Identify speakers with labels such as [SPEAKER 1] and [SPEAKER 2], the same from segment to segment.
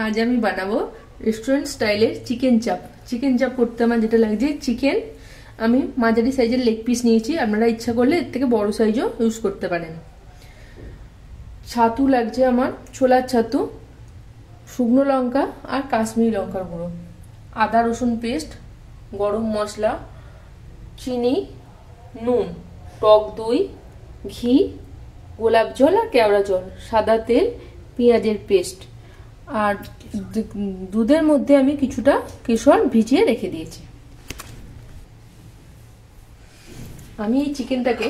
[SPEAKER 1] आज আমি বানাবো রেস্টুরেন্ট স্টাইলের চিকেন চাপ। চিকেন চাপ করতে আমার যেটা লাগছে, চিকেন আমি মাঝারি সাইজের লেগ পিস নিয়েছি, আপনারা ইচ্ছা করলে এর থেকে বড় সাইজও ইউজ করতে পারেন। ছাতু লাগছে আমার, ছোলার ছাতু, শুকনো লঙ্কা আর কাশ্মীরি লঙ্কার গুঁড়ো, আদা রসুন পেস্ট, গরম মশলা, চিনি, নুন, টক দই, ঘি, গোলাপ জল আর কেওড়া জল, সাদা তেল, পেঁয়াজের পেস্ট আর দুধের মধ্যে আমি কিছুটা কেশর ভিজিয়ে রেখে দিয়েছি। আমি এই চিকেনটাকে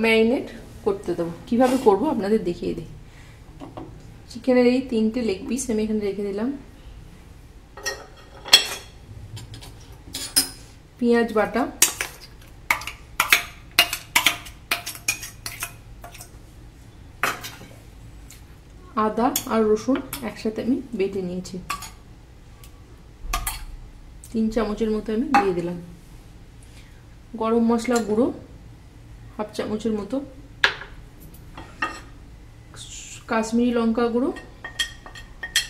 [SPEAKER 1] ম্যারিনেট করতে দেবো। কিভাবে করব আপনাদের দেখিয়ে দিই। চিকেনের এই 3টে লেগ পিস আমি এখানে রেখে দিলাম। পেঁয়াজ বাটা, আদা আর রসুন একসাথে আমি বেটে নিয়েছি, 3 চামচের মতো আমি দিয়ে দিলাম। গরম মশলা গুঁড়ো 1/2 চামচের মতো, কাশ্মীরি লঙ্কা গুঁড়ো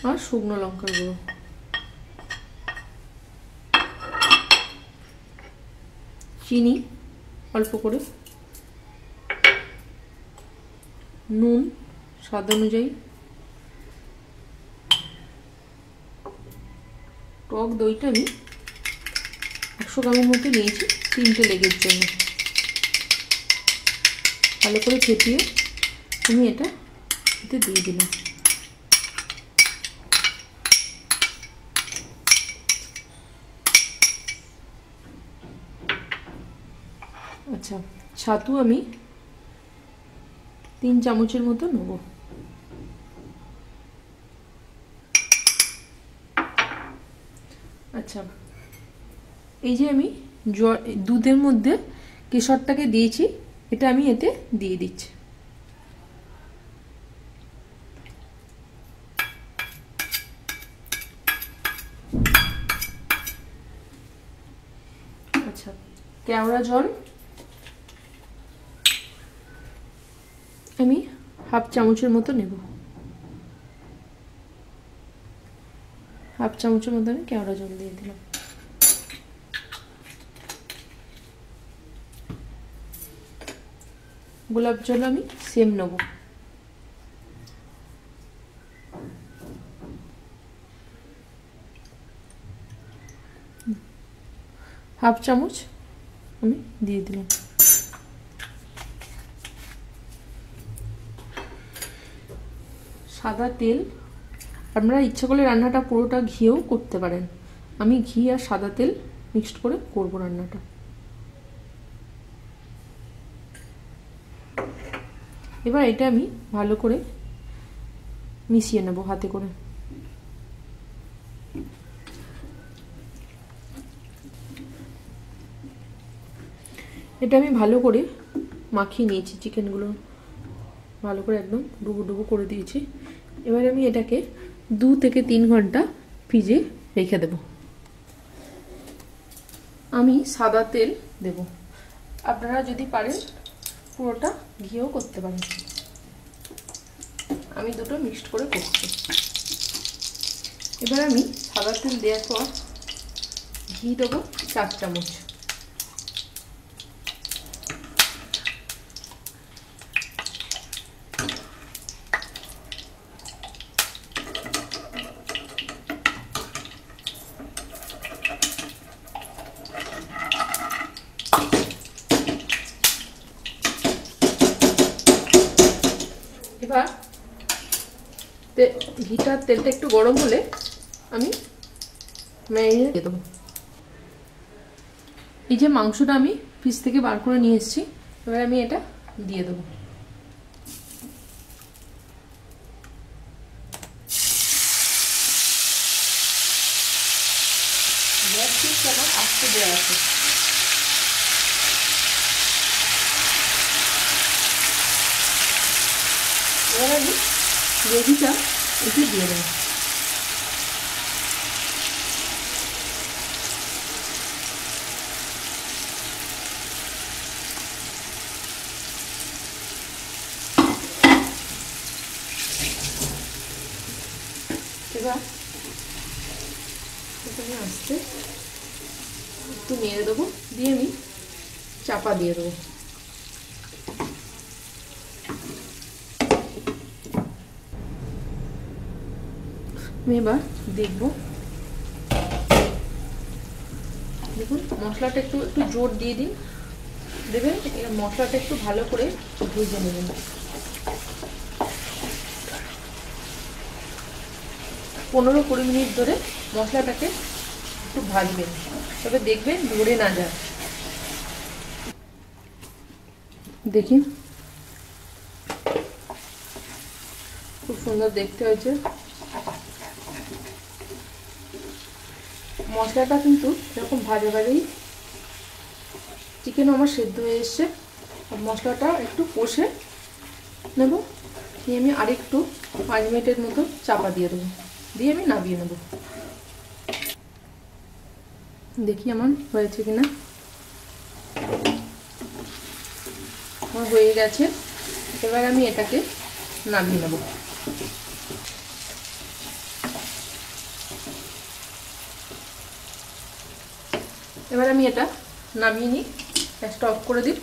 [SPEAKER 1] আর শুকনো লঙ্কার গুঁড়ো, চিনি অল্প করে, নুন স্বাদ অনুযায়ী, টক দইটা আমি 100 গ্রামের মতো নিয়েছি 3টে লেগের জন্য। ভালো করে ফেটিয়ে আমি এটা এতে দিয়ে দিলাম। আচ্ছা, ছাতু আমি 3 চামচের মতো নেব। আচ্ছা, এই যে আমি দুধের মধ্যে কেশরটাকে দিয়েছি, এটা আমি এতে দিয়ে দিচ্ছি। আচ্ছা, কেওড়া জল আমি 1/2 চামচের মতো নেব। 1/2 চামচের মতো আমি কেওড়া জল দিয়ে দিলাম। গোলাপ জল আমি সেম নেব। হাফ চামচ আমি দিয়ে দিলাম। সাদা তেল, আপনারা ইচ্ছা করলে রান্নাটা পুরোটা ঘিয়েও করতে পারেন। আমি ঘি আর সাদা তেল মিক্সড করে করব রান্নাটা। এবার এটা আমি ভালো করে মিশিয়ে নেব হাতে করে। এটা আমি ভালো করে মাখিয়ে নিয়েছি, চিকেনগুলো ভালো করে একদম ডুবো ডুবো করে দিয়েছি। এবার আমি এটাকে 2 থেকে 3 ঘন্টা ফ্রিজে রেখে দেব। আমি সাদা তেল দেব, আপনারা যদি পারেন পুরোটা ঘিও করতে পারেন। আমি দুটো মিক্সড করে করছি। এবার আমি সাদা তেল দেওয়ার পর ঘি দেবো 4 চামচ। এবার তেলটা একটু গরম হলে আমি ম্যারিনেট দিয়ে দেবো। এই যে মাংসটা আমি ফ্রিজ থেকে বার করে নিয়ে এসেছি, এবার আমি এটা দিয়ে দেবো। গ্যাস ঠিক আমার আস্তে দেওয়া আছে। এবার আমি গ্রেভিটা একটু দিয়ে দেবো। এবার এখানে আসতে একটু নেড়ে দেবো, দিয়ে আমি চাপা দিয়ে দেবো। আমি এবার দেখবো, দেখুন মশলাটা একটু জোর দিয়ে দিন, দেবেন মশলাটা একটু ভালো করে ভেজে নেবেন। 15-20 মিনিট ধরে মশলাটাকে একটু ভাজবেন, তবে দেখবেন ধরে না যায়। দেখি খুব সুন্দর দেখতে হয়েছে। মশলাটা কিন্তু এরকম ভাজা ভাজাই, চিকেনও আমার সেদ্ধ হয়ে এসছে। মশলাটা একটু কষে নেব, দিয়ে আমি আরেকটু 5 মিনিটের মতো চাপা দিয়ে দেবো, দিয়ে আমি নামিয়ে নেব। দেখি আমার হয়েছে কিনা। আমার হয়ে গেছে, এবার আমি এটাকে নামিয়ে নেব। এবার আমি এটা নামিয়ে নিই, গ্যাসটা অফ করে দিই।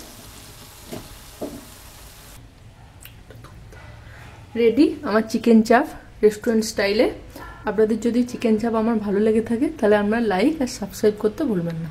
[SPEAKER 1] রেডি আমার চিকেন চাপ রেস্টুরেন্ট স্টাইলে। আপনাদের যদি চিকেন চাপ আমার ভালো লেগে থাকে তাহলে আপনারা লাইক আর সাবস্ক্রাইব করতে ভুলবেন না।